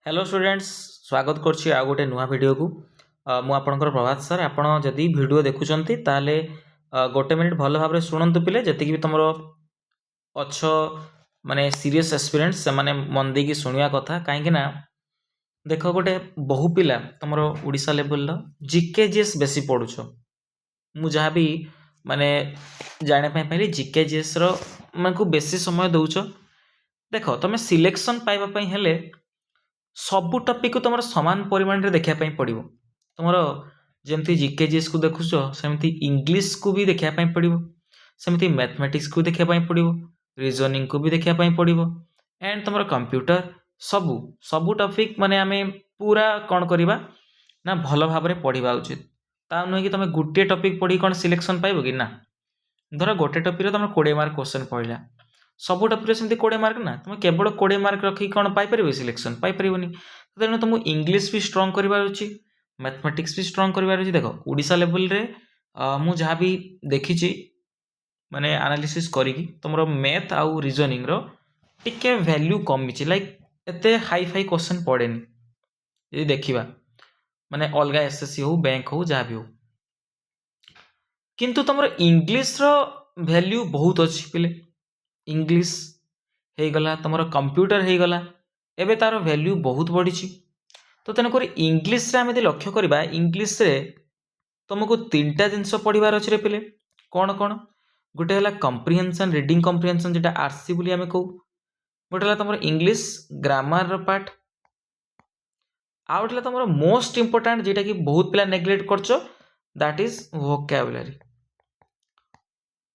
Hello students स्वागत करछि आ गोटे नुआ वीडियो को मु आपनकर प्रभात सर आपण जदि वीडियो देखुचंती ताले गोटे मिनिट भल भाबरे सुनंतु पिले जति भी तमरो अच्छ माने सीरियस एस्पिरेंट्स से माने मन देकी सुनिया कथा काहे कि ना देखो गोटे बहु पिला तमरो ओडिसा लेवल रो जीके जीएस बेसी पढुछ मु जहाँ भी माने जाने पाई पहले जीके जीएस रो मानकु बेसी समय दउछ देखो तमे सिलेक्शन पाइबा पई हेले ସବୁ ଟପିକ୍ ତୁମର ସମାନ ପରିମାଣରେ ଦେଖିବା ପାଇଁ ପଡ଼ିବ। ତୁମର ଯେମିତି ଜିକେ ଜିଏସ୍କୁ ଦେଖୁଛ ସେମିତି ଇଂଲିଶକୁ ବି ଦେଖିବା ପାଇଁ ପଡ଼ିବ, ସେମିତି ମ୍ୟାଥମେଟିକ୍ସକୁ ଦେଖିବା ପାଇଁ ପଡ଼ିବ, ରିଜନିଂକୁ ବି ଦେଖିବା ପାଇଁ ପଡ଼ିବ ଆଣ୍ଡ ତୁମର କମ୍ପ୍ୟୁଟର ସବୁ ଟପିକ୍ ମାନେ ଆମେ ପୁରା କ'ଣ କରିବା ନା ଭଲ ଭାବରେ ପଢ଼ିବା ଉଚିତ। ତା ନୁହେଁ କି ତୁମେ ଗୋଟିଏ ଟପିକ୍ ପଢ଼ି କ'ଣ ସିଲେକ୍ସନ୍ ପାଇବ କି ନା। ଧର ଗୋଟେ ଟପିକ୍ରେ ତୁମର 20 ମାର୍କ କ୍ୱେଶ୍ଚନ୍ ପଡ଼ିଲା, ସବୁ ଟପିକ୍ରେ ସେମିତି 20 ମାର୍କ ନା, ତୁମେ କେବଳ 20 ମାର୍କ ରଖିକି କ'ଣ ପାଇପାରିବ ସିଲେକ୍ସନ୍ ପାଇପାରିବନି। ତେଣୁ ତୁମକୁ ଇଂଲିଶ ବି ଷ୍ଟ୍ରଙ୍ଗ କରିବାର ଅଛି, ମ୍ୟାଥମେଟିକ୍ସ ବି ଷ୍ଟ୍ରଙ୍ଗ କରିବାର ଅଛି। ଦେଖ ଓଡ଼ିଶା ଲେଭେଲରେ ମୁଁ ଯାହା ବି ଦେଖିଛି ମାନେ ଆନାଲିସିସ୍ କରିକି ତୁମର ମ୍ୟାଥ୍ ଆଉ ରିଜନିଂର ଟିକେ ଭ୍ୟାଲ୍ୟୁ କମିଛି, ଲାଇକ୍ ଏତେ ହାଇ ଫାଇ କ୍ୱେଶ୍ଚନ୍ ପଡ଼େନି ଯଦି ଦେଖିବା, ମାନେ ଅଲଗା ଏସ୍ଏସ୍ସି ହଉ ବ୍ୟାଙ୍କ ହଉ ଯାହା ବି ହଉ। କିନ୍ତୁ ତୁମର ଇଂଲିଶର ଭ୍ୟାଲ୍ୟୁ ବହୁତ ଅଛି ପିଲେ। इंग्लिश ହେଇଗଲା, ତୁମର କମ୍ପ୍ୟୁଟର ହେଇଗଲା, ଏବେ ତାର ଭ୍ୟାଲ୍ୟୁ ବହୁତ ବଢ଼ିଛି। ତ ତେଣୁକରି ଇଂଲିଶରେ ଆମେ ଯଦି ଲକ୍ଷ୍ୟ କରିବା, ଇଂଲିଶରେ ତୁମକୁ ତିନିଟା ଜିନିଷ ପଢ଼ିବାର ଅଛି ରେ ପିଲେ। କ'ଣ କ'ଣ? ଗୋଟେ ହେଲା କମ୍ପ୍ରିହେନ୍ସନ୍, ରିଡ଼ିଂ କମ୍ପ୍ରିହେନ୍ସନ୍, ଯେଟା ଆର୍ସି ବୋଲି ଆମେ କହୁ। ଗୋଟେ ହେଲା ତୁମର ଇଂଲିଶ ଗ୍ରାମାରର ପାର୍ଟ, ଆଉ ଗୋଟେ ହେଲା ତୁମର ମୋଷ୍ଟ ଇମ୍ପୋର୍ଟାଣ୍ଟ ଯେଟାକି ବହୁତ ପିଲା ନେଗ୍ଲେକ୍ଟ କରୁଛ, ଦ୍ୟାଟ୍ ଇଜ୍ ଭୋକାବୁଲାରୀ।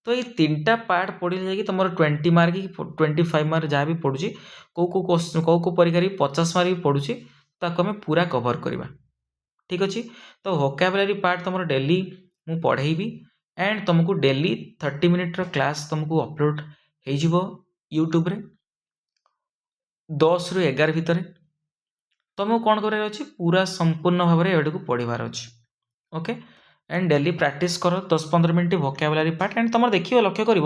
ତ ଏଇ ତିନିଟା ପାର୍ଟ ପଢ଼ିଲେ ଯାଇକି ତୁମର 20 ମାର୍କ କି 25 ମାର୍କ ଯାହା ବି ପଡ଼ୁଛି, କେଉଁ ପରୀକ୍ଷାରେ 50 ମାର୍କ ବି ପଡ଼ୁଛି, ତାକୁ ଆମେ ପୁରା କଭର କରିବା। ଠିକ୍ ଅଛି। ତ ଭୋକାବୁଲାରୀ ପାର୍ଟ ତୁମର ଡେଲି ମୁଁ ପଢ଼େଇବି ଆଣ୍ଡ ତୁମକୁ ଡେଲି 30 ମିନିଟ୍ର କ୍ଲାସ୍ ତୁମକୁ ଅପଲୋଡ଼ ହେଇଯିବ ୟୁଟ୍ୟୁବରେ 10ରୁ 11 ଭିତରେ। ତୁମକୁ କ'ଣ କରିବାର ଅଛି, ପୁରା ସମ୍ପୂର୍ଣ୍ଣ ଭାବରେ ଏଟାକୁ ପଢ଼ିବାର ଅଛି। ଓକେ, एंड डेली प्रैक्टिस कर 10-15 मिनट वोकाबुलारी पार्ट एंड तुम देखिए लक्ष्य कर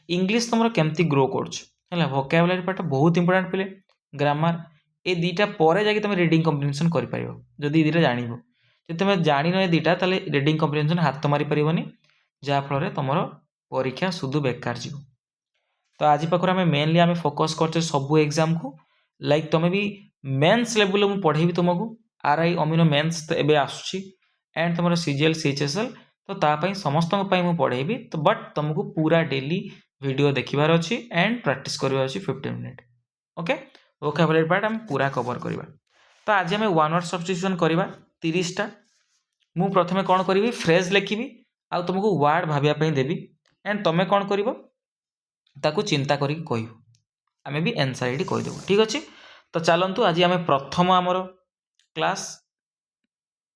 इंग्लिश तुम केमती ग्रो कर वोकाबुलारी पार्ट बहुत इंपोर्टेंट पिले। ग्रामर ए दुईटा पर जाकि तुम रीडिंग कम्प्रिहेंशन कर जदि दुईटा जान जब तुम जान ये दुईटा ताले रीडिंग कम्प्रिहेंशन हाथ मारी पारनी, जहाँफल तुम परीक्षा सुधु बेकार जीव। तो आज पाखर आम मेनली आम फोकस कर सबू एग्जाम को, लाइक तुम भी मेन्स लेवल मुझे पढ़ेबी तुमको आरआई अमीनो मेन्स एवं आसूँ एंड तुम सीजीएल सीएचएसएल, तो तापाई समस्त मुझे पढ़ेबी। तो बट तुमको पूरा डेली वीडियो देखिबार अच्छी एंड प्रैक्टिस करबार अच्छी 15 मिनट। ओके, वोकाबुलारी पार्ट आम पूरा कवर करवा। तो आज आम वन वर्ड सब्स्टिट्यूशन करवा 30टा। मु प्रथमे कौन करी फ्रेज लिखी आ तुमको वर्ड भाविया देवी एंड तुम कौन कर ताकू चिंता करी कह आम भी आंसर ये कहीदेव। ठीक अच्छे, तो चलतु आज आम प्रथम आमर क्लास,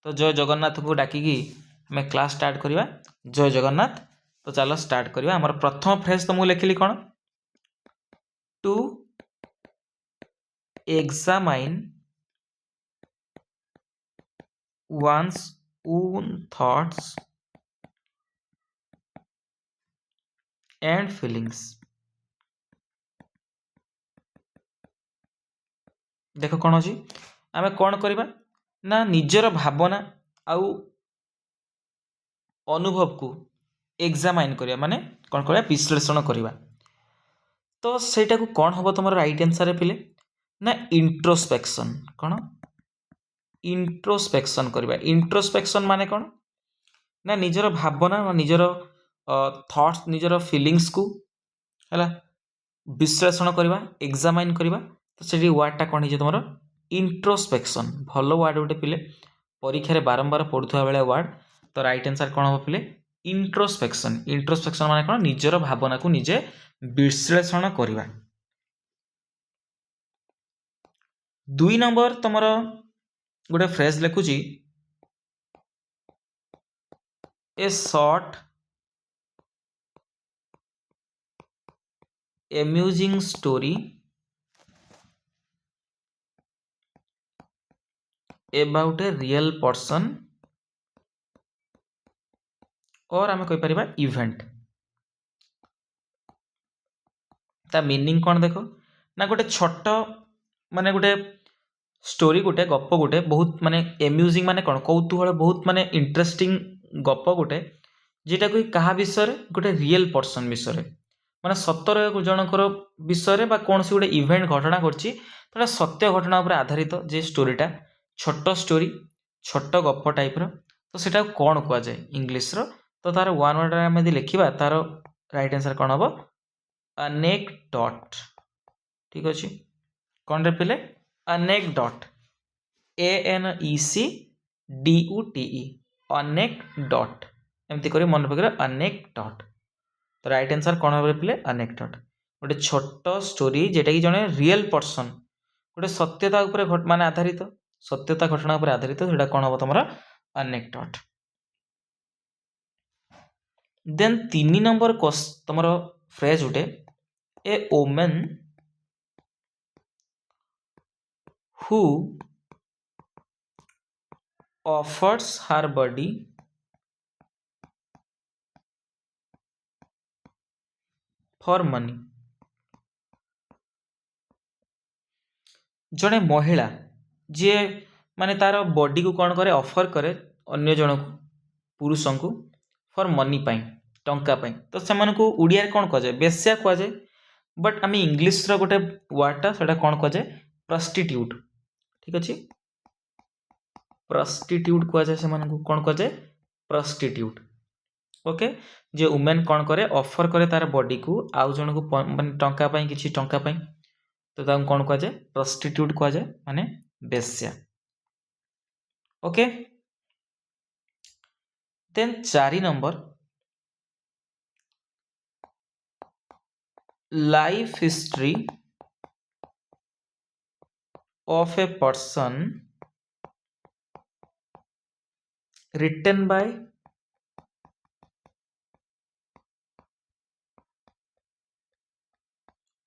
तो जय जगन्नाथ को डाकिकी आम क्लास स्टार्ट करवा। जय जगन्नाथ। तो चलो स्टार्ट करवा। आमर प्रथम फ्रेज तो मुझे लिखिली कौन, to examine one's own thoughts and feelings। देख कौन अच्छी आम कौन करवा ना निजर भावना आउ अनुभव को एग्जामाइन करवा, माने कौन करवा विश्लेषण करवा। तो सेटा को कौन हम तुम राइट आंसर पिले ना इंट्रोस्पेक्शन। कौन इंट्रोस्पेक्शन करवा। इंट्रोस्पेक्शन माने कौन ना निजर भावना निजर थॉट्स निजर फीलिंग्स को है विश्लेषण करवा, एग्जामाइन करवा। तो से वर्डटा कौन है तुम इंट्रोस्पेक्शन। भल वर्ड गोटे पिले परीक्षा बारंबार पढ़ुवा बेले वर्ड। तो राइट आंसर कौन हम पिले इंट्रोस्पेक्शन। इंट्रोस्पेक्शन माने कौन निजर भावना को निजे विश्लेषण करवा। 2 नंबर तुम गोटे फ्रेज लिखुची, a short amusing story about a real person और आम कही पारिबा इवेंट। ता मीनिंग कौन देख ना गोटे छोट माने गोटे स्टोरी गोटे गप गोटे बहुत माने एम्यूजिंग माने कौन कौतूहल बहुत माने इंटरेस्टिंग गप गोटे जेटा कोई कहा विषय गोटे रियल पर्सन विषय माने सतर जनकर विषय बा कौन गोटे इवेंट घटना करछि तो सत्य घटना उपर आधारित जे स्टोरीटा छोट स्टोरी छोट गप टाइप तो सेटा कौन कह जाए इंग्लिश रो तो तार वन वर्ड आम यदि लिखा तार राइट आंसर कौन हम अनेक्डोट ठीक अच्छे कौन रे पिले अनेक्डोट ANECDOTE अनेक्डोट एमती कर मन पकड़ अनेक्डोट तो राइट आंसर कौन हम पिले अनेक्डोट गोटे छोट स्टोरी जेटा कि जड़े रियल पर्सन गोटे सत्यता उपर मान आधारित सत्यता घटना उपर आधारित सेटा कौन हम तुम अनेक्डोट देन 3 नंबर तुम फ्रेज उठे a woman who offers her body for money जड़े महिला जी माने तार बॉडी को कौन करे ऑफर करे अन्य जन को पुरुष को फॉर मनी पाई टंका पाई तो से उड़िया कौन कह जाए बेश्या कह जाए बट आम इंग्लिश रो गोटे वर्डटा सेटा कौन कह जाए प्रस्टिट्यूट ठीक अच्छे प्रस्टिट्यूट कह जाए से कौन कह जाए प्रस्टिट्यूट ओके जे वुमेन कौन करे ऑफर करे तार बॉडी को आउ जन को माने टंका पाई किछि टंका पाई तो ताकू कौन कह जाए प्रस्टिट्यूट कह जाए माने बेश्या okay then 4 number life history of a person written by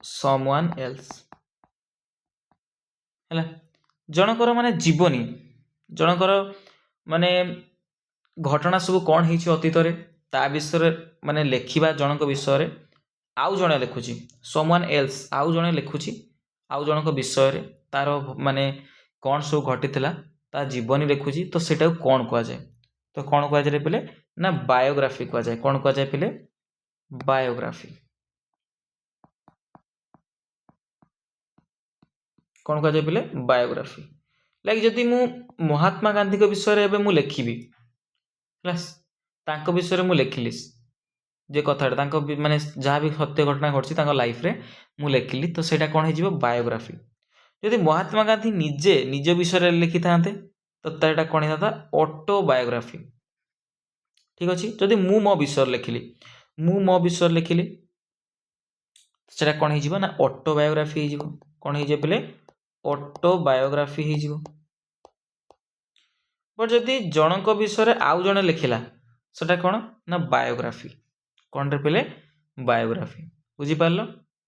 someone else है जनकर माने जीवनी जनकर माने घटना सब कौन है अतीत ता विषय माने लेखिबा जनक विषय आउ जने लिखुची someone else आउ जने लिखुची आउ जनक विषय तार माने कौन सब घटीला ता जीवनी लिखुची तो सेटा कौन कह जाए तो कौन कह जाए पिले ना बायोग्राफी कह जाए कौन कह जाए पिले बायोग्राफी कौन कह जाए पिले बायोग्राफी लाइक जदि मु महात्मा गांधी विषय एबे मु लिखिबी तांको विषय मु लिखिली जे कथा माने जहाँ भी सत्य घटना घटी लाइफ रे मु लिखिली तो सेटा कौन हो बायोग्राफी जदि महात्मा गांधी निजे निज विषय लिखि था तो ताटा कौन होता ऑटोबायोग्राफी ठीक अच्छे जदि मु मो विषय लिखिली मु मो विषय लिखिली सेटा कौन हो ना ऑटोबायोग्राफी हो कौन हो पे ऑटोबायोग्राफी हो बट जदि जनक विषय आउ जने लिखिला सेटा कौन ना बायोग्राफी कौन रे पे बायोग्राफी बुझिपार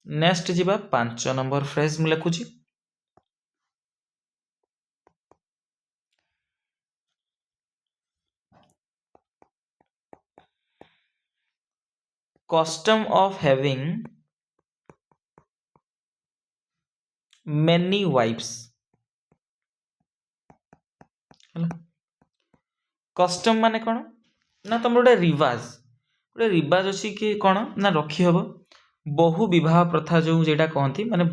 नेक्स्ट जीवा 5 नंबर फ्रेज मु लिखुची custom of having many wives custom माने कौन ना तुम गोटे रिवाज अच्छी कि कौन ना रखी हम बहु विवाह प्रथा जो जेटा कहती माने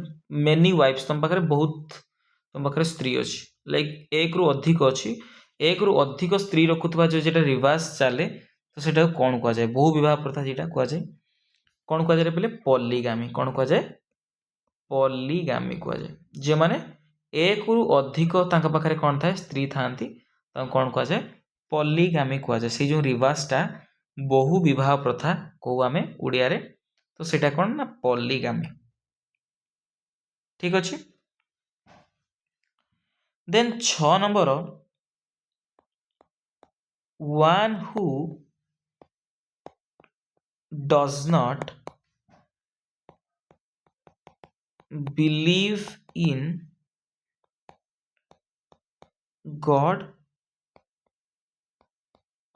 मेनी वाइफ्स तुम पाखे बहुत तुम पाखे स्त्री अच्छी लाइक एक रु अधिक अच्छी एक रु अधिक स्त्री रखुवा जो जेटा रिवाज चले तो सेटा कौन कह जाए बहु विवाह प्रथा जेटा कह जाए कौन कह जाए पहले पॉलीगामी कौन कह जाए पॉलीगामी कह जाए जे माने एक रु अधिक तांका पाखरे कौन थाए स्त्री थांती कौन कह जाए पॉलीगामी कह जाए से जो रिवाजटा बहु विवाह प्रथा को आमे उड़िया रे तो सेटा कौन ना पॉलीगामी ठीक अच्छे then 6 number one who does not believe in God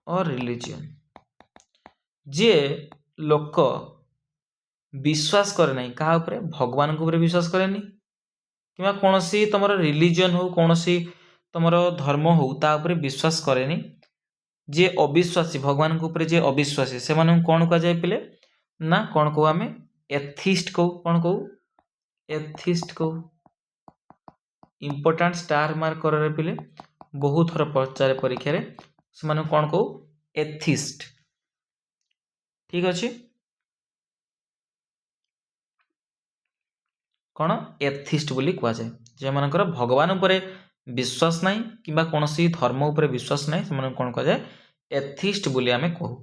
or religion जे लोक विश्वास करे नहीं कहा उपरे भगवान को उपरे विश्वास करे नहीं किंवा कौनसी तुमर रिलीजन हो कौनसी तुमर धर्म हो ता उपरे विश्वास करेनी जे अविश्वासी भगवान के ऊपर जे अविश्वासी से मानू कौन कह जाए पिले ना कौन कहू आम एथिस्ट कहू कौन कहू एथिस्ट कहू इंपोर्टाट स्टार मार्क कर पिले बहुत थर पचारे परीक्षा रे से मानू कौन कहू एथिस्ट ठीक अच्छे कौन एथिस्ट बोली कह जाए जे मानकर भगवान उपरे विश्वास नहीं किंबा कौनसी धर्म उपरे विश्वास नहीं से मानू कौन कह जाए एथिस्ट बोली आमे कहू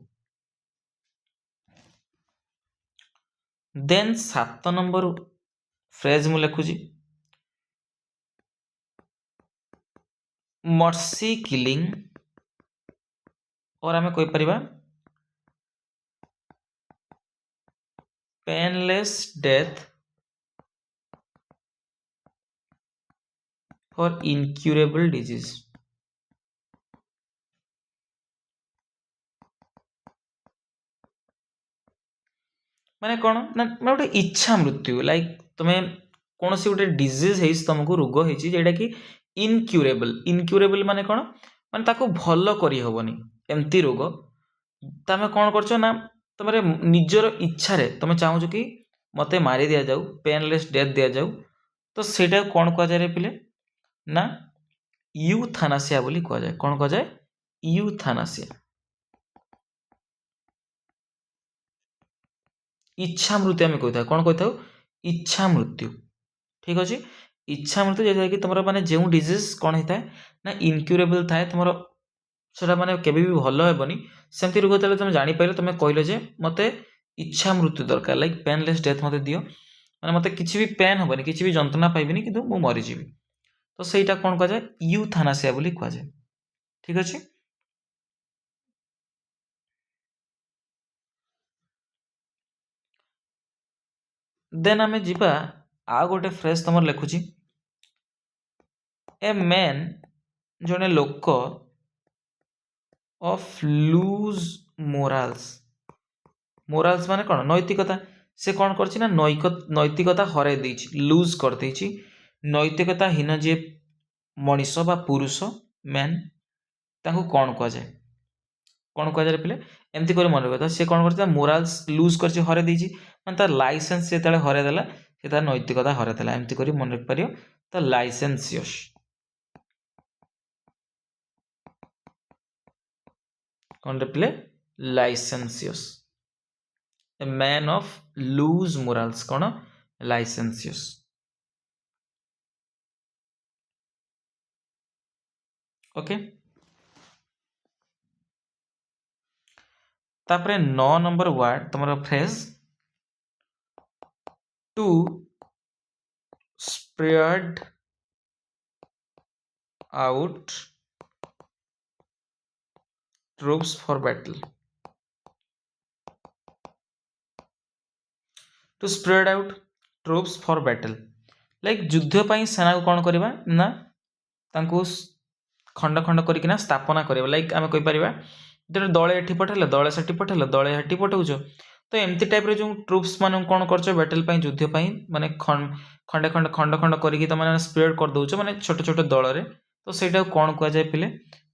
देन 7 नंबर फ्रेज मु लिखुची मर्सी किलिंग और आमे कोई परिबा painless death for incurable disease माने कौन ना गोटे इच्छा मृत्यु लाइक तुम्हें कौन सी गोटे डिजीज है तुमको रोग है जेटा कि इनक्यूरेबल माने कौन माने ताको भल करी हबनी एमती रोग तमें कौन करछ ना तुम निजर इच्छा रे तुम चाहूछ कि मते मारी दिया जाऊ पेनलेस डेथ दिया जाऊ तो सेटा कौन कह जाए पिले ना यूथानासिया बोली कह जाए कौन कह जाए यूथानासिया इच्छा मृत्यु आम कही था कौन कही था इच्छा मृत्यु ठीक अच्छे इच्छा मृत्यु जैसे कि तुम माने जो डिजीज कौन होता है ना इनक्यूरेबल थाए तुम से माने केबे भी भल हेबनी सेमती रोग जो तुम जापर तुम कहल जे मते इच्छा मृत्यु दरकार लाइक पेनलेस डेथ मत दियो मैंने मत किसी भी पेन हेनी किसी भी जंत्रणा पाइबनी कि मु मरीजी तो सहीटा कौन कह जाए यूथानासिया बोली कह जाए ठीक अच्छे देन आमे जिबा आ गोटे फ्रेज तुम लिखुची ए मैन जने लोक ऑफ लूज मोराल्स मोराल्स माने कौन नैतिकता से कौन करछि ना नैतिकता हरै देछि लूज कर देछि नैतिकता हीन जे मनीष बा पुरुष मैन ताको कौन कह जाए कौन कह जाए पिले एमती कर मन रखा से कौन करछि मोराल्स लूज करछि हरै देछि माने तार लाइसेंस से तले हरै देला से तार नैतिकता हरै देला एमती करी मन रख परियो तो लाइसेंसियस कौन पिले licentious a man of loose morals कौन लाइसेंसियस ओके तापरे 9 नंबर वर्ड तुम phrase to spread out troops for battle to spread out troops for battle like युद्ध पाई सेना को कौन करवा ना तांको खंड खंड करकिना स्थापना करवा लाइक आम कहीपर जो दले एठी पठेल दले सेठी पठेल दले हेठी पठाऊच तो एमती टाइप जो ट्रूप्स मान कौन कर बैटल युद्ध माने खंडे खंड खंड खंड करके तुम स्प्रेड कर दौच माने छोट छोट दल रे तो सेटा कौन कह जाए पिले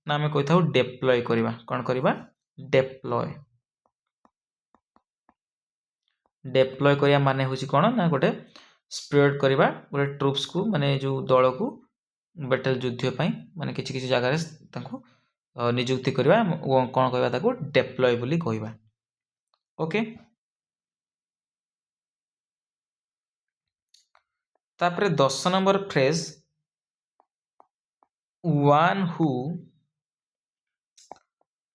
ना आम कही था डेप्लॉय करवा कौन करवा डेप्लॉय डेप्लॉय करिया माने होची कौन ना गोटे स्प्रेड करवा गोटे ट्रूप्स को माने जो दल को बैटल युद्ध पाई माने किसी किसी जगह तांको नियुक्ति करवा कौन कहवा ताको डेप्लॉय बोली कहवा ओके तापरे 10 number phrase one who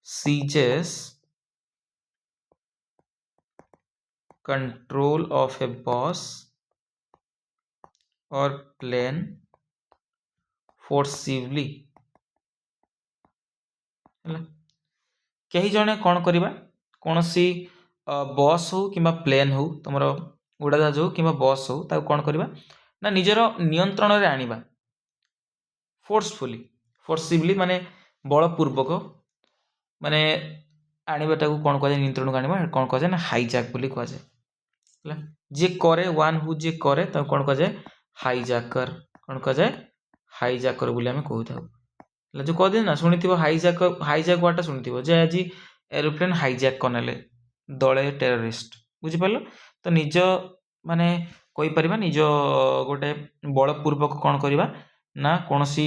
seizes control of a bus or plane forcibly कहीं जड़े कौन करवा कौन सी बस हो कि प्लेन हो तुम उड़ाजाहाज हो कि बस हो ताको कौन करवा ना निजर नियंत्रण रे आनिबा फोर्सफुली फोर्सिवली माने बलपूर्वक माने आनिबाटा को कौन कह नियंत्रण को आनिबा कौन कह ना हाईजैक बोली कह जाए जे करे वन हु जे करे ताको कौन कह जाए हाईजैकर कौन कह जाए हाईजैकर बोली आम कही जो कहते ना शुणी हाईजैक वार्डटा शुणी जे आज एरोप्लेन हाईजैक करने दले टेररिस्ट बुझिपार तो निज माने कहीपर निज गोटे बलपूर्वक कौन करवा ना कौन सी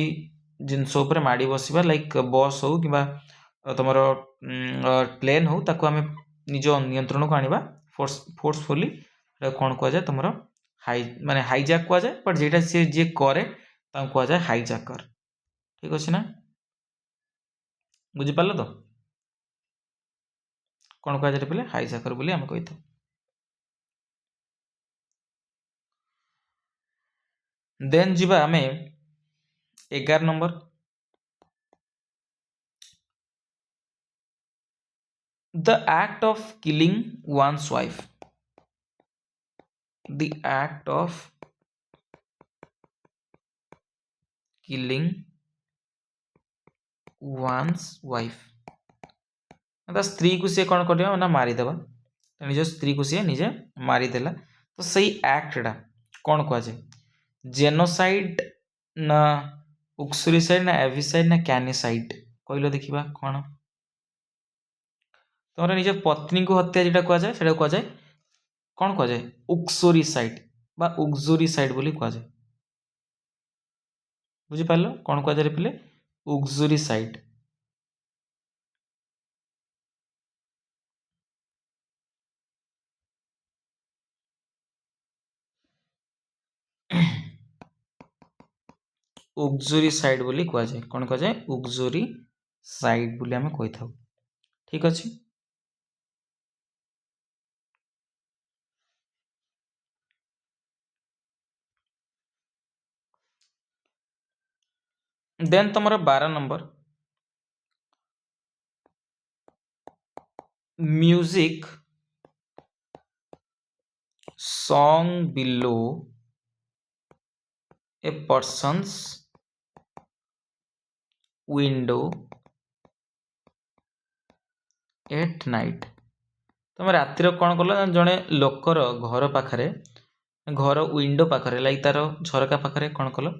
जिनस माड़ी बसवा लाइक बस हो कि तुम प्लेन हो ताको आम निज नियंत्रण को आनिबा फोर्सफुली कौन कह जाए तुम माने हाईजैक कह जाए बट जेटा सी जी करे कह जाए हाईजैकर ठीक अच्छे ना बुझिपार तो कौन कह जाए पे हाईजैकर बोली आम कही देन जीवा आम 11 number the act of killing one's wife the act of killing one's wife स्त्री को सी कौन कर ना मारिदेवा निज स्त्री को सी निजे मारिदेला तो सही एक्टा कौन कह जाए जेनोसाइड ना उक्सुरीसाइड ना एविसाइड ना कैनिसाइड कहल देखा कौन तुम निज पत्नी को हत्या जो कह जाए कह जाए कौन कह जाए उक्सोरीसाइड बा उक्सोरीसाइड बोली कह जाए बुझिपार कौन कह जाए पे उक्सोरीसाइड उक्सुरी साइड बोली कह जाए कौन कह जाए उक्सुरी साइड बोली आम कही था ठीक अच्छे देन तुम 12 number music song below A persons window at night तुम रातिर कौन कल जड़े लोकर घर पाखे घर विंडो पाखे लाइक तार झरका पाखे कौन कल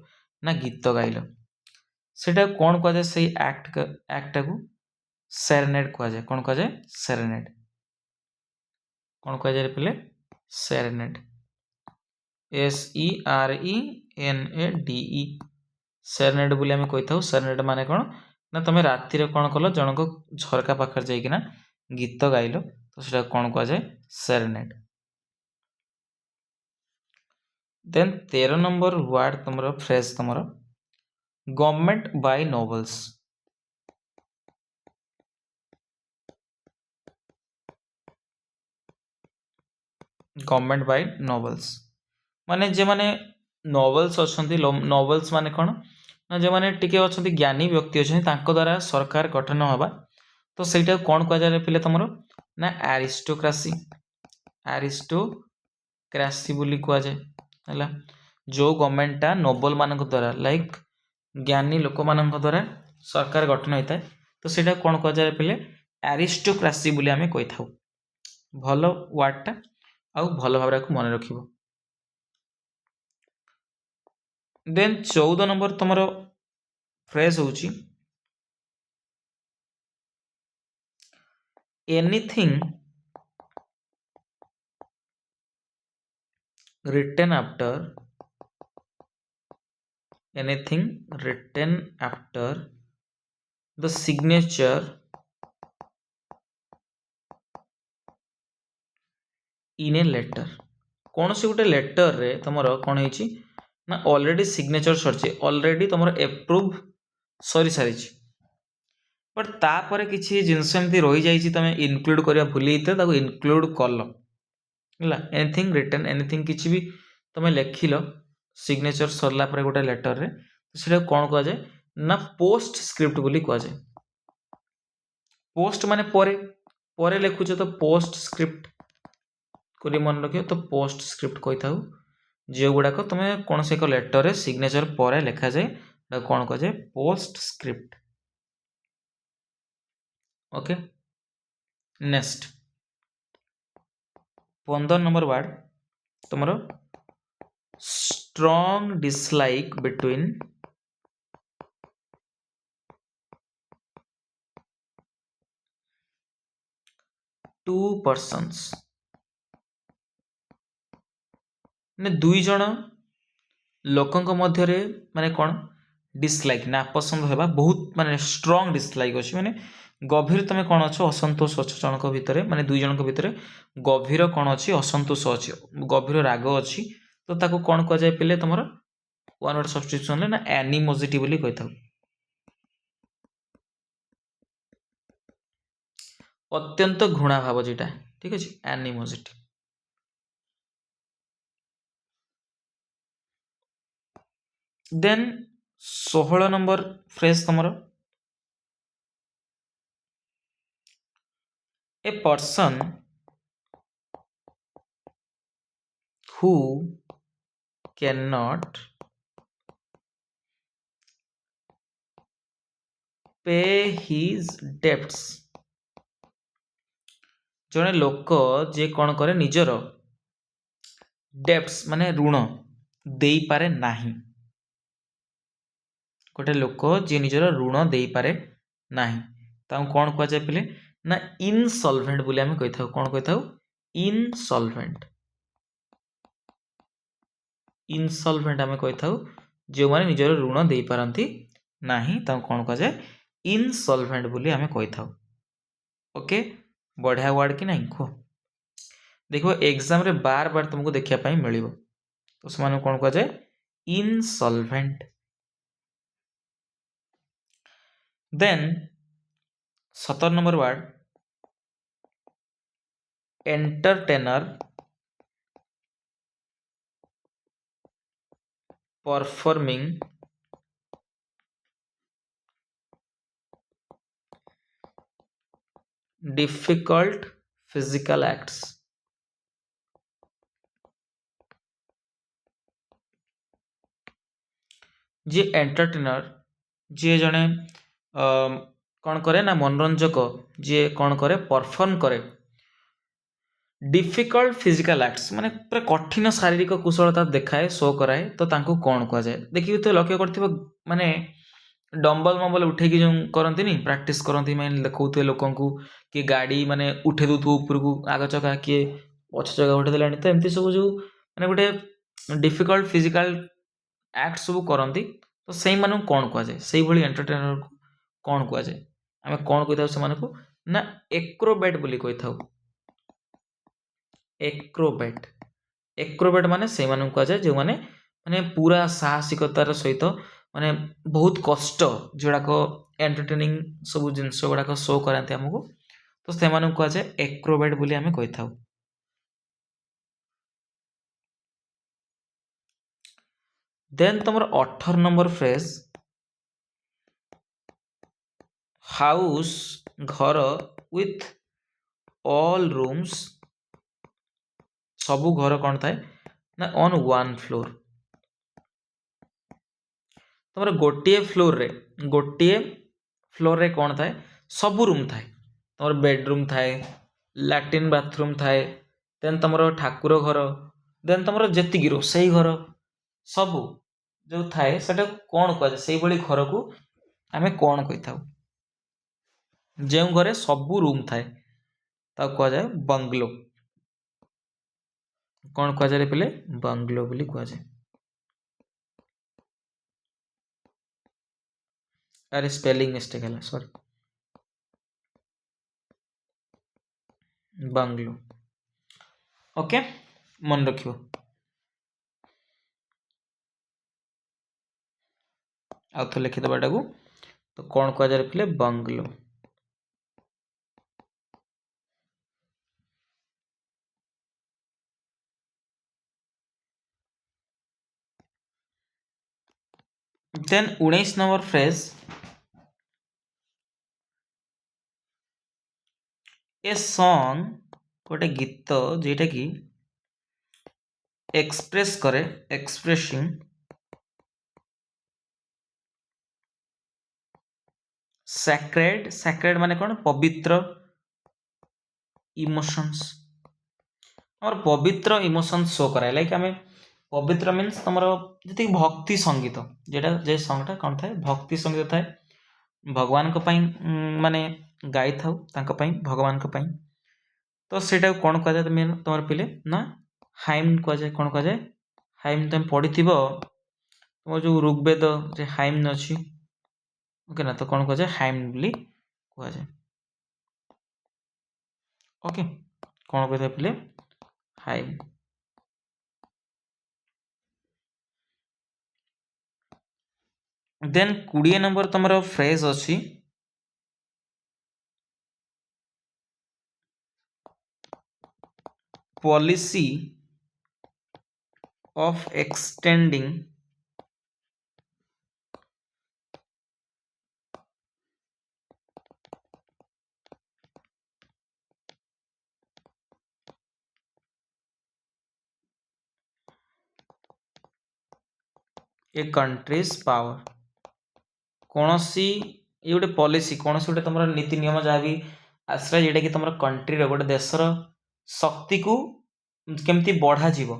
ना गीत गाइल सेटा कौन कह जाए से एक्टा को सेरेनेड कह जाए कौन कह जाए सेरेनेड कौन कह जाए पे सेरेनेड SERENADE सेरेनेड बोली आम कही था सेरेनेड माने कौन ना तुम रातिर कौन कल जनक झरका पाखे जाइकिना गीत गाइल तो सेटा कौन कह जाए सेरेनेड देन 13 नंबर वर्ड तुम फ्रेज तुम government by novels government by novels माने जे माने नोवेल्स अच्छी नोवेल्स माने कौन ना जो मैंने टिके अच्छा ज्ञानी व्यक्ति अच्छा द्वारा सरकार गठन हवा तो सहीटा कौन कह जाए पे तुम ना एरिस्टोक्रासी एरिस्टोक्रासी बोली कह जाए है जो गवर्नमेंटा नोबल मान द्वारा लाइक ज्ञानी लोक मान द्वारा सरकार गठन होता है तो सहीटा कौन कह जाए पे एरिस्टोक्रासी बोली आम कही था भल वर्डटा आउ भल भाव मन रख देन 14 नंबर तुम फ्रेज हूँ anything written after the signature in a letter कौन सी गोटे लेटर रे तुमर कौन है ना ऑलरेडी सिग्नेचर सरी ऑलरेडी तुम एप्रूव सरी सारी बट तापर किसी जिनस एमती रही जाइए तुम इनक्लूड करवा भूली इनक्लूड कल है एनीथिंग रिटर्न एनीथिंग किसी भी तुम लिखिल सिग्नेचर सरला गोटे लेटर रे तो कौन कह जाए ना पोस्ट स्क्रिप्ट बोली कह जाए पोस्ट माने परे लिखुच तो पोस्ट स्क्रिप्ट को मन रख तो पोस्ट स्क्रिप्ट कही था जो गुड़ाक तुम कौन से एक लेटर रे सिग्नेचर पर लिखा जाए कौन कह जाए post script okay next 15 number word तुम strong dislike between two persons, ମାନେ ଦୁଇ ଜଣ ଲୋକଙ୍କ ମଧ୍ୟରେ ମାନେ କ'ଣ ଡିସଲାଇକ୍ ନାପସନ୍ଦ ହେବା ବହୁତ ମାନେ ଷ୍ଟ୍ରଙ୍ଗ ଡିସଲାଇକ୍ ଅଛି, ମାନେ ଗଭୀର ତମେ କ'ଣ ଅଛ ଅସନ୍ତୋଷ ଅଛ ଜଣଙ୍କ ଭିତରେ, ମାନେ ଦୁଇ ଜଣଙ୍କ ଭିତରେ ଗଭୀର କ'ଣ ଅଛି ଅସନ୍ତୋଷ ଅଛି, ଗଭୀର ରାଗ ଅଛି, ତ ତାକୁ କ'ଣ କୁହାଯାଏ ପିଲେ ତମର ୱାନ୍ ୱାର୍ଡ ସବଷ୍ଟିଟ୍ୟୁସନରେ ନା ଆନିମୋଜିଟି ବୋଲି କହିଥାଉ। ଅତ୍ୟନ୍ତ ଘୃଣା ଭାବ ଯେଟା, ଠିକ ଅଛି, ଆନିମୋଜିଟି। ଦେନ୍ 16 ନମ୍ବର ଫ୍ରେଜ୍ ତମର a person who cannot pay his debts, ଜଣେ ଲୋକ ଯେ କ'ଣ କରେ ନିଜର ଡେପ୍ଟସ୍ ମାନେ ଋଣ ଦେଇପାରେ ନାହିଁ, ଗୋଟେ ଲୋକ ଯିଏ ନିଜର ଋଣ ଦେଇପାରେ ନାହିଁ ତାଙ୍କୁ କ'ଣ କୁହାଯାଏ ପିଲେ ନା ଇନସଲଭେଣ୍ଟ ବୋଲି ଆମେ କହିଥାଉ। କ'ଣ କହିଥାଉ? ଇନସଲଭେଣ୍ଟ। ଇନସଲଭେଣ୍ଟ ଆମେ କହିଥାଉ ଯେଉଁମାନେ ନିଜର ଋଣ ଦେଇପାରନ୍ତି ନାହିଁ ତାଙ୍କୁ କ'ଣ କୁହାଯାଏ? ଇନସଲଭେଣ୍ଟ ବୋଲି ଆମେ କହିଥାଉ। ଓକେ, ବଢ଼ିଆ ୱାର୍ଡ କି ନାହିଁ କୁହ। ଦେଖିବ ଏକ୍ଜାମରେ ବାର ବାର ତୁମକୁ ଦେଖିବା ପାଇଁ ମିଳିବ, ତ ସେମାନଙ୍କୁ କ'ଣ କୁହାଯାଏ? Insolvent. Then 17 number word entertainer performing difficult physical acts, जी एंटरटेनर जी जड़े कौन करे ना मनोरंजक जी कौन करे परफॉर्म करे डिफिकल्ट फिजिकल एक्ट्स माने पूरा कठिन शारीरिक कुशलता देखाए शो कराए, तो तांको कौन कह जाए? देखिए तो लक्ष्य करथिबो माने डम्बल मम्बल उठेकी जो करंती प्राक्टिस करंती माने देखौथे लोकंकु कि गाड़ी माने उठे दउथु ऊपरकू आग चका किए पछ चका उठे देलानी, तो एमती सब जो माने गोटे डिफिकल्ट फिजिकल एक्ट सब करंती, तो सेही मानु कौन कह जाए? सेही भली एंटरटेनर को कौन कह जाए? आमे कौन कहिथाउ से मानको ना एक्रोबैट बोली कहिथाउ। एक्रोबैट। एक्रोबैट माने से मानु कह जाए जो माने माने पूरा साहसिकतार सहित माने बहुत कष्ट जोड़ाक एंटरटेनिंग सब जिनस गुड़ाक शो कराते आमको, तो से मानु कह जाए एक्रोबैट बोली आमे कहिथाउ। देन तुमर 18 नंबर फ्रेज हाउस घर विथ ऑल रूम्स, सबू घर कौन थाए ना ऑन वन फ्लोर। तुम गोटे फ्लोर रे कौन थाए सबू रूम थाए, तुम बेडरूम थाए, लैट्रिन बाथरूम थाए, देन तुम ठाकुर घर, देन तुम जी रोसई घर सबू जो थाए सेटा कौन कह जाए? से घर को आमे कौन कही थाउ? जो घरे सबू रूम थाए ताको कह जाए बंगलो। कौन कह जाए पिले? बंगलो बोली कह जाए। अरे स्पेलिंग मिस्टेक है, सॉरी, बंगलो। ओके, मन रखियो। आउ तो लिखि दबाटा को, तो कौन कह जाए पिले? Bungalow. Then 19 number phrase a song गोटे गीत जेटा कि एक्सप्रेस करे एक्सप्रेसिंग सैक्रेड, सैक्रेड माने कौन? पवित्र इमोशंस, और पवित्र इमोशंस शो कराए, लाइक आमे पवित्र मीन्स तुम जी भक्ति संगीत जेटा जे सॉन्गटा कौन थाए भक्ति संगीत थाए भगवान माने गाई था भगवान तो सेटा कौन कह जाए तुम पिले ना हाइम कह जाए कौन कह जाए हाइम तुम पढ़ी तुम जो ऋग्वेद जे हाइम अच्छी ओके ना तो कौन कह जाए हाइम बोली कह जाए ओके कौन कह पिले हाइम। देन 20 नंबर तुम फ्रेज अच्छी policy of extending a country's power कौन सी ये गोटे पॉलिसी कौन सी गोटे तुम नीति नियम जहाँ भी आसला जेटा कि तुम कंट्री गोटे देशर शक्ति को केमती बढ़ा जीवो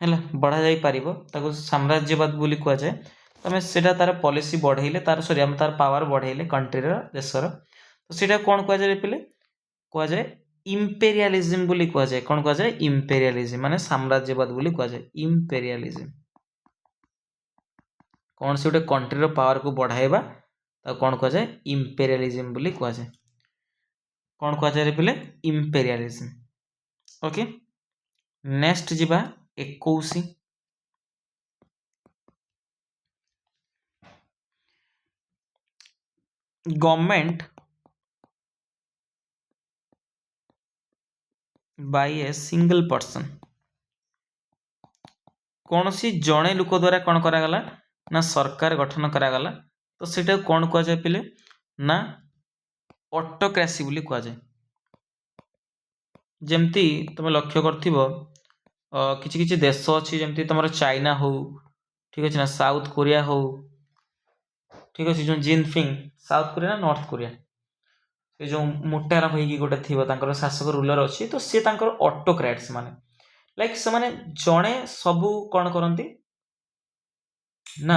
है बढ़ा जाई पारिबो ताको साम्राज्यवाद बोली कह जाए तुम सेटा तार पॉलिसी बढ़ेले तार सॉरी हम तार पावर बढ़ेले कंट्री देशर तो सेटा कौन कह जाए पिले कह जाए इम्पेरियालिज्म बोली कह जाए कौन कह जाए इम्पेरियालिज्म माने साम्राज्यवाद बोली कह जाए इम्पेरियालिज्म कौन से गोटे कंट्री पावर को बढ़ाइबा तो कौन कह जाए इम्पेरियालिज्म बोली कह जाए कौन कह जाए पिले इम्पेरियालिज्म ओके। नेक्स्ट जीवा 21 government by a single person कौन सी जड़े लोक द्वारा कौन करागला ना सरकार गठन करागला तो सेटा कौन कह जाए पिले ना ऑटोक्रेसी बोली कह जाए जमती तुम लक्ष्य करथिबो किछि किछि देश अच्छी जमती तुम चाइना हो ठीक अच्छे ना साउथ कोरिया हो ठीक अच्छे जो जिनफिंग साउथ कोरिया ना नॉर्थ कोरिया ये जो मोटार होगी गोटे थी शासक रूलर अच्छी तो सी ऑटोक्रेट्स माने लाइक से माने जड़े सबू कौन करती ना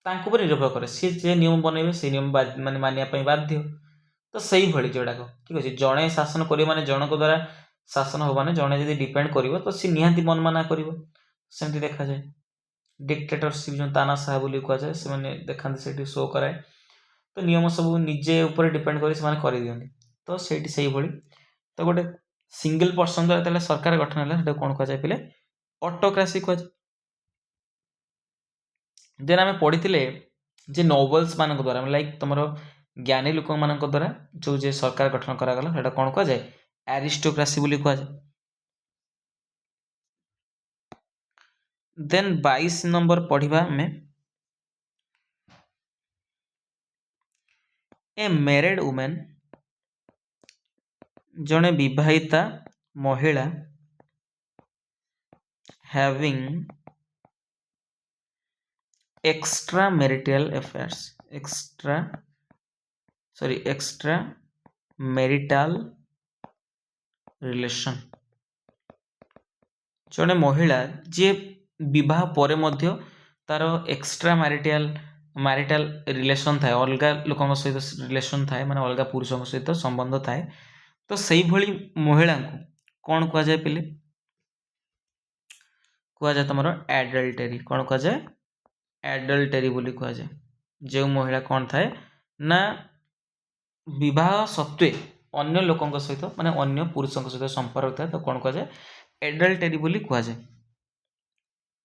तांको पर निर्भर करे सी जे नियम बनइबे से नियम माने मानिया बाध्य तो सही भली जोड़ाक ठीक अच्छे जड़े शासन कर माने जनक द्वारा शासन हो माने जड़े जब डिपेंड कर तो सी निहांती मन माना करमती देखा जाए डिक्टेटरशिप जो तानाशाह बोली कह जाए से देखा से शो कराए तो नियम सब निजे ऊपर डिपेंड कर दिखती तो से भली तो गोटे सिंगल पर्सन द्वारा सरकार गठन है कौन कह जाए पिले ऑटोक्रेसी कह जाए। देन आम पढ़ी जे नोवेल्स मान द्वारा लाइक तुम ज्ञानी लोक मान द्वारा जो जे सरकार गठन करागला सेटा कौन कह जाए एरिस्टोक्रेसी बोली कह जाए। देन 22 नंबर पढ़िबा में ए मैरिड वुमेन जड़े विवाहिता महिला having extra marital affairs extra marital relation जड़े महिला जी विवाह पर मध्य तार एक्स्ट्रा मैरिटल रिलेशन थाए अलग लोक सहित रिलेशन थाए माने अलग पुरुषों सहित संबंध थाए तो सही भली महिला को कौन कह जाए पिले कह जाए तुम एडल्टेरी कौन कह जाए एडल्टेरी बोली कह जाए जो महिला कौन थाए ना विवाह सत्वे अन्य लोकों सहित माने अन्य पुरुषों सहित संपर्क थाए तो कौन कह जाए एडल्टेरी बोली कह जाए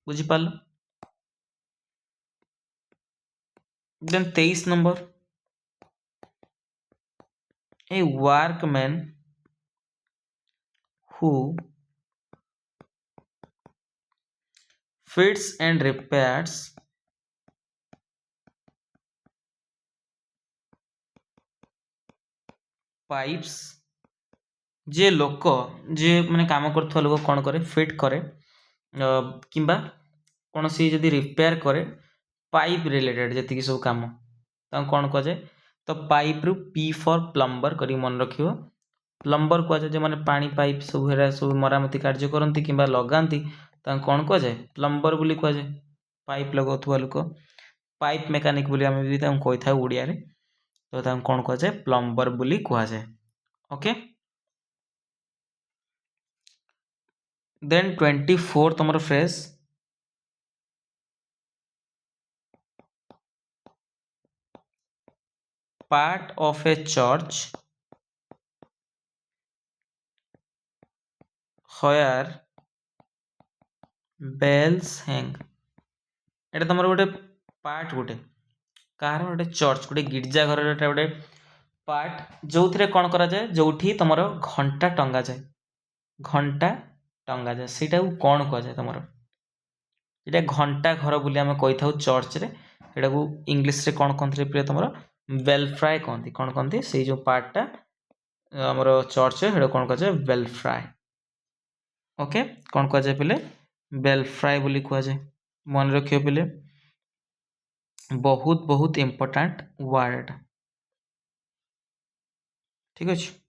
बुझिपाल। Then 23 number a workman who fits and repairs pipes जे लोक जे माने काम करथवा लोक कौन करे फिट करे किंबा कौन सी जदि रिपेयर करे पाइप रिलेटेड जी सब कम कौन कह जाए तो पाइप रु पी फॉर प्लम्बर करी मन रखियो प्लम्बर कह जाए जो मैंने पानी पाइप सब सब मरामती कार्य करती कि लगाती तांको कौन कह जाए प्लम्बर बोली कह जाए पाइप लगाउथुवा लोक पाइप मेकानिक बोली आम भी कही था ओडिया रे तो तांको कौन कह जाए प्लम्बर बोली कह जाए ओके देन 24 तुम phrase part of A church where bells hang एटा तुम गोटे पार्ट गोटे कार गोटे चर्च गोटे गिर्जा घर गोटे पार्ट जो थे कौन करा जाए जो तुम घंटा टंगा जाए घंटा टंगा जाए सीटा कौन कह जाए तुम ये घंटा घर बोली आम कही था चर्च रे एटा को इंग्लिश रे कौन कहते प्रिय तुम बेलफ्राए कहती कौन कहती से जो पार्टा आमर चर्च है कौन कह जाए बेलफ्राए ओके कौन कह जाए पिले बेलफ्राए बोली कह जाए मन रखियो पिले बहुत बहुत इंपोर्टेंट वर्ड ठीक अच्छे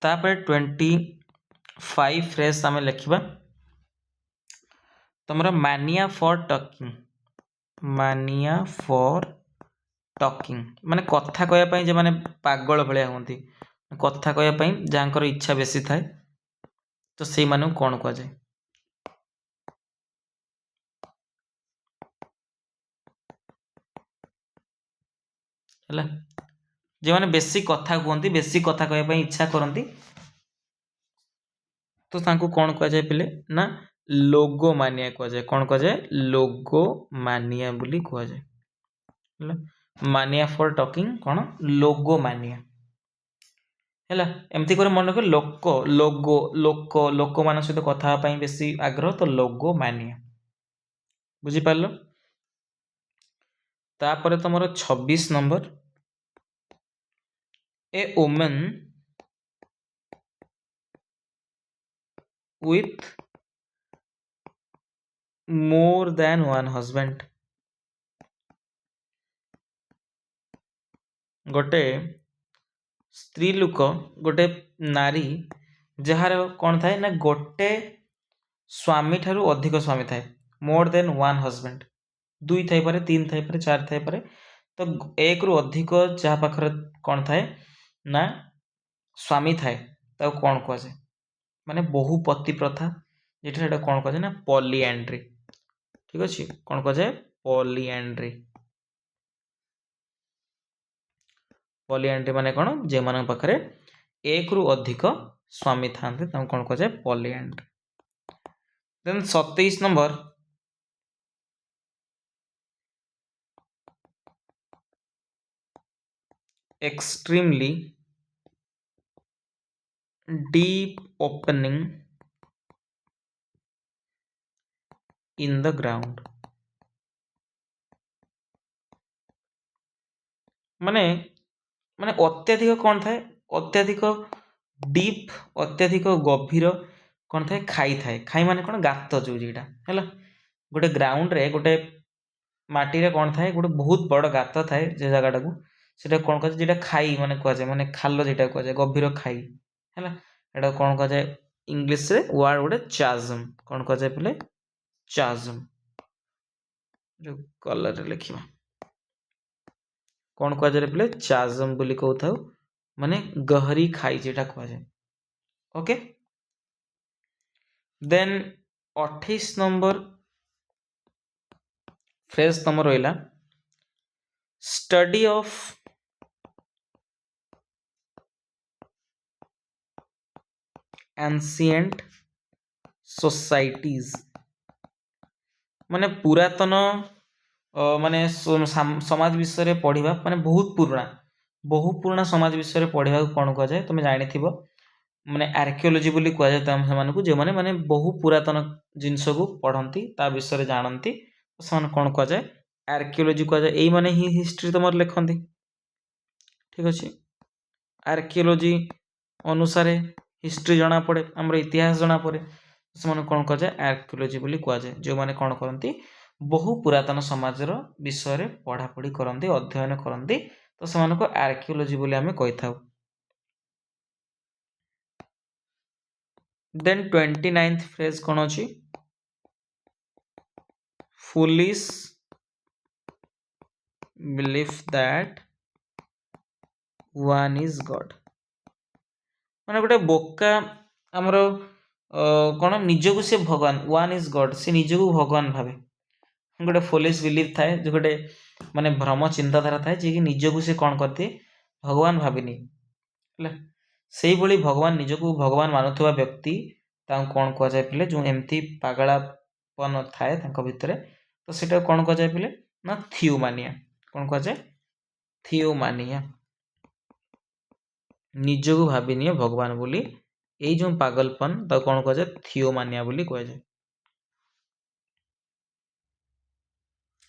तापर 25 फ्रेज आम लिखा तुम मानिया फॉर टॉकिंग मानिया फॉर टॉकिंग माने कथा कहवाई जो मैंने पागल भाया हमें कथा कहवाई जहाँ इच्छा बेसी थाए तो से मानू कौन कह जाए है जो मैंने बेसी कथा कहते बेसी कथा कहवाई इच्छा करती तो तांको कौन कह जाए पिले ना लोगो मानिया कह जाए कौन कह जाए लोगो मानिया बोली कह जाए मानिया फॉर टॉकिंग कौन लोगो मानिया है एमती कर मन रख लोक लोगो लोक लोक मान सहित कथा बेसी आग्रह तो लोगो मानिया बुझिपार तापर तुम 26 number a woman with more than one husband गोटे स्त्री लोक गोटे नारी जार कौन थाए ना गोटे स्वामी ठारू अधिक स्वामी थाए मोर देन वन हजबैंड दुई थाई पारे तीन थाई पारे चार थाई पारे तो एक रु अधिक जहाँ पाखर कौन थाए ना स्वामी थाए ताको कौन कह जाए माने बहुपति प्रथा ये कौन कह जाए ना पॉलीएंड्री ठीक अच्छे कौन कह जाए पॉलीएंड्री पॉलीएंड्री माने कौन जे मान पाखरे एक रु अधिक स्वामी थांते कौन कह जाए polyandry then 27 number extremely deep opening in the ground माने माने अत्यधिक कौन थाए अत्यधिक डीप अत्यधिक गभीर कौन थाए खाई माने कौन गात जो जीटा है गोटे ग्राउंड रे गोटे माटी रे कौन थाए गोटे बहुत बड़ गात थाए जे जगह को सेटा कौन कह जेटा खाई माने कह जाए माने खाल जेटा कह जाए गभीर खाई है एटा कौन कह जाए इंग्लिश रे वर्ड गोटे चाजम कौन कह जाए पहले चाजम जो कलर रे लिखिबा कौन कह जाए पहले चाजम बोली कहू था माने गहरी खाई जेटा कह जाए ओके देन 28 नंबर फ्रेज तुम रहा स्टडी ऑफ एंशिएंट सोसाइटीज माने पुरातन माने समाज विषय पढ़ा माने बहुत पुराना समाज विषय पढ़ा कौन कह जाए तुम जानी थी माने आर्कियोलोजी बोली कह जाए जो माने माने बहु पुरातन जिनस को पढ़ती ता विषय जानती से कौन कह जाए आर्कियोलोजी कह जाए यही माने ही हिस्ट्री तुम लिखती ठीक अच्छे आर्कियोलोजी अनुसार हिस्ट्री जना पड़े आमर इतिहास जना पड़े से कौन कह जाए आर्कियोलोजी बोली कह जाए जो माने कौन करती बहु पुरातन समाजर विषय पढ़ापढ़ी करती अध्ययन करती तो से आर्कियोलोजी बोली आम कही था। देन 29th फ्रेज कौन अच्छी foolish belief that one is God माने गोटे बोका आमर कौन निजक से भगवान वन इज गॉड से निजक भगवान भावे गोटे फुलिश बिलीफ थाए जो गोटे माने भ्रम चिंताधारा थाए जी निजक से कौन करते भगवान भाविनी से भली भगवान निजक भगवान मानुवा व्यक्ति कौन कह जाए पिले जो एमती पागलापन थाए भितर तो सेटा कौन कह जाए पिले ना थियोमानिया कौन कह जाए थियोमानिया निजक भाविनी भगवान बोली यही जो पागलपन कौन कह जाए थियोमानिया बोली कह जाए।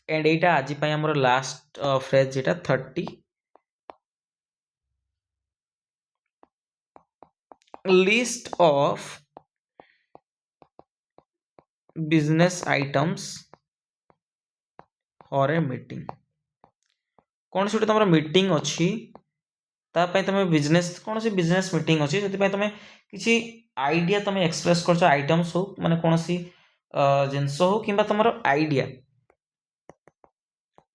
एंड एटा आज हमर लास्ट फ्रेज जेटा 30 list of business items for a meeting कौन से तुम मीटिंग अच्छी तुम बिजनेस कौन से बिजनेस मीटिंग अच्छी से तुम किसी आइडिया तुम एक्सप्रेस कर आइटम्स हो माने कौन सी जिनस हो कि तुम आइडिया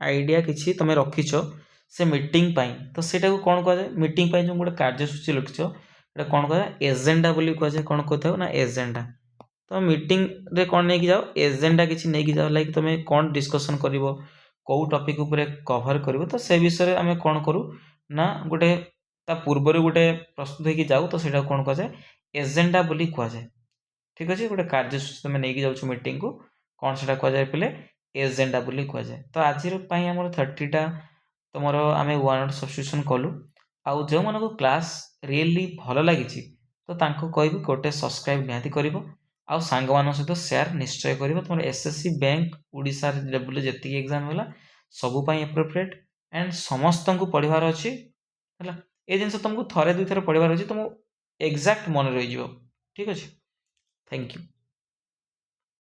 आइडिया किसी तुम रखीच से मीटिंग पाई तो सेटा को कौन कह जाए मीटिंग पाई जो गोटे कार्यसूची लिखिछ कौन कह एजेंडा बोली कह जाए कौन कहता ना एजेंडा तो मीटिंग रे कौन नहीं जाओ एजेंडा किसी नहीं जाओ लाइक तुम कौन डिस्कसन कर कौ टॉपिक उपरे कवर कर तो से विषय आम कौन करूँ ना गोटे पूर्वर गोटे प्रस्तुत होगी जाऊ तो सेटा कौन कह जाए एजेंडा बोली कह जाए। ठीक अच्छे गोटे कार्यसूची तुम नहीं जाऊँ मीटिंग को कौन से कह जाए पिले एजेंडा बोली कह जाए। तो आज आम 30टा तुम आम वन वर्ड सब्स्टिट्यूशन कलु आउ जो मन को क्लास रियली भल लगी तो कह गोटे सब्सक्राइब निहाती कर आउ सांग मान सहित शेयर निश्चय कर तुम एसएससी बैंक ओडिशा लेवल जी एग्जाम है सबुपाई एप्रोप्रिएट एंड समस्त को पढ़ार अच्छी है ये जिन तुमको थे 2 थर पढ़ार अच्छी तुमको एक्जाक्ट मन रही। ठीक अच्छे थैंक यू।